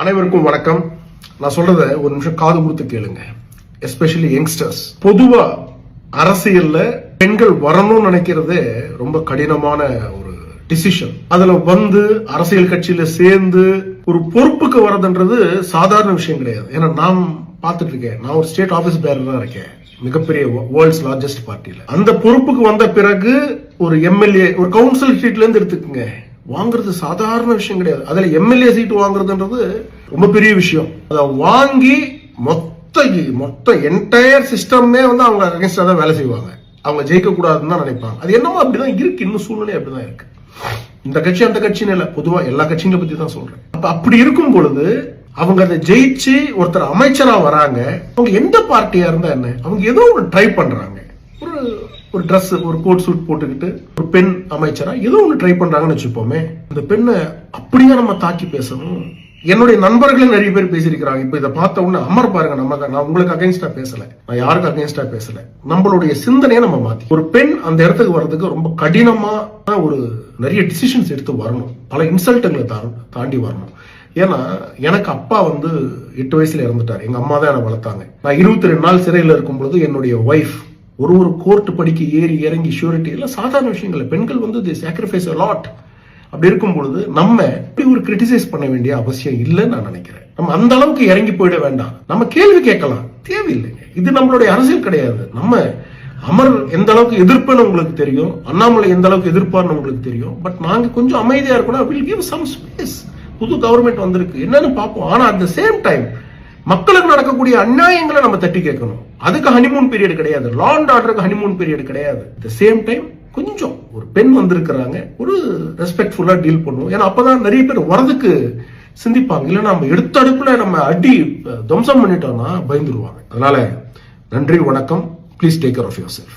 அனைவருக்கும் வணக்கம். நான் சொல்றத ஒரு நிமிஷம் காது கொடுத்து கேளுங்க. Especially youngsters. பொதுவா அரசியல்ல பெண்கள் வரணும்னு நினைக்கிறதே ரொம்ப கடினமான ஒரு டிசிஷன். அதுல வந்து அரசியல் கட்சியில சேர்ந்து ஒரு பொறுப்புக்கு வரதுன்றது சாதாரண விஷயம் கிடையாது. ஏன்னா நான் பார்த்துட்டு இருக்கேன். நான் ஒரு ஸ்டேட் ஆபீஸ் பேரரா இருக்கேன், மிகப்பெரிய வேர்ல்ட்ஸ் லார்ஜஸ்ட் பார்ட்டியில. அந்த பொறுப்புக்கு வந்த பிறகு ஒரு எம்எல்ஏ, ஒரு கவுன்சில் சீட்ல இருந்து எடுத்துக்கங்க, வாங்குறது சாதாரண விஷயம் கிடையாது. அதுல எம்எல்ஏ சீட் வாங்குறதுன்றது ரொம்ப பெரிய விஷயம். அதை வாங்கி மொத்த என்டையர் சிஸ்டமே வந்து அவங்க அகைன்ஸ்டா தான் வேலை செய்வாங்க. அவங்க ஜெயிக்க கூடாதுன்னு தான் நினைப்பாங்க. அது என்னமோ அப்படிதான் இருக்கு, இன்னும் சூழ்நிலை அப்படிதான் இருக்கு. இந்த கட்சி அந்த கட்சின்னு இல்ல, பொதுவா எல்லா கட்சிகளை பத்தி தான் சொல்றேன். அப்ப அப்படி இருக்கும் பொழுது அவங்க அதை ஜெயிச்சு ஒருத்தர் அமைச்சரா வராங்க. அவங்க எந்த பார்ட்டியா இருந்தா என்ன, அவங்க ஏதோ ஒரு ட்ரை பண்றாங்க. ஒரு ட்ரெஸ், ஒரு கோட் சூட் போட்டுக்கிட்டு ஒரு பெண் அமைச்சரா ஏதோ ஒன்று ட்ரை பண்றாங்கன்னு வச்சுப்போமே. அந்த பெண்ணை அப்படியே நம்ம தாக்கி பேசணும். என்னுடைய நண்பர்களே நிறைய பேர் பேசியிருக்கிறாங்க. இப்ப இதை பார்த்த உடனே அமர் பாருங்க, நான் உங்களுக்கு அகைன்ஸ்டா பேசல, நான் யாருக்கு அகைன்ஸ்டா பேசல. நம்மளுடைய சிந்தனையை நம்ம மாத்தி, ஒரு பெண் அந்த இடத்துக்கு வர்றதுக்கு ரொம்ப கடினமான ஒரு நிறைய டிசிஷன்ஸ் எடுத்து வரணும், பல இன்சல்ட்டுகளை தாண்டி வரணும். ஏன்னா எனக்கு அப்பா வந்து 8 வயசுல இறந்துட்டாரு. எங்க அம்மா தான் என்னை வளர்த்தாங்க. நான் 22 நாள் சிறையில் இருக்கும் பொழுது என்னுடைய ஒய்ஃப் ஒரு கோர்ட் படிக்க ஏறி இறங்கி ஷூரிட்டி எல்லாம் சாதாரண விஷயங்கள். பெண்கள் வந்து தி சாக்ரிஃபைஸ் a lot. அப்படி இருக்கும் பொழுது நம்ம ஒரு கிரிட்டிசைஸ் பண்ண வேண்டிய அவசியம் இல்லைன்னு நான் நினைக்கிறேன். நம்ம அந்த அளவுக்கு இறங்கி போயிட வேண்டாம். நம்ம கேள்வி கேட்கலாம், தேவையில்லைங்க. இது நம்மளுடைய அரசியல் கிடையாது. நம்ம அமர் எந்த அளவுக்கு எதிர்ப்புன்னு உங்களுக்கு தெரியும், அண்ணாமலை எந்த அளவுக்கு எதிர்ப்பான்னு உங்களுக்கு தெரியும். பட் நாங்க கொஞ்சம் அமைதியா இருக்கணும். Will give some space. புது கவர்மெண்ட் வந்திருக்கு, என்னன்னு பார்ப்போம். ஆனா அட் த சேம் டைம் மக்களுக்கு நடக்கக்கூடிய அநியாயங்களை நம்ம தட்டி கேட்கணும். அதுக்கு ஹனிமூன் பீரியட் கிடையாது, லா அண்ட் ஆர்டருக்கு ஹனிமூன் பீரியட் கிடையாது. த சேம் டைம் கொஞ்சம் ஒரு பெண் வந்திருக்கிறாங்க, ஒரு ரெஸ்பெக்ட்ஃபுல்லா டீல் பண்ணுவோம். ஏன்னா அப்பதான் நிறைய பேர் வரதுக்கு சிந்திப்பாங்க. இல்லைன்னா நம்ம எடுத்த அடுப்புல நம்ம அடி துவம்சம் பண்ணிட்டோம்னா பயந்துருவாங்க. அதனால நன்றி, வணக்கம். Please take care of your self.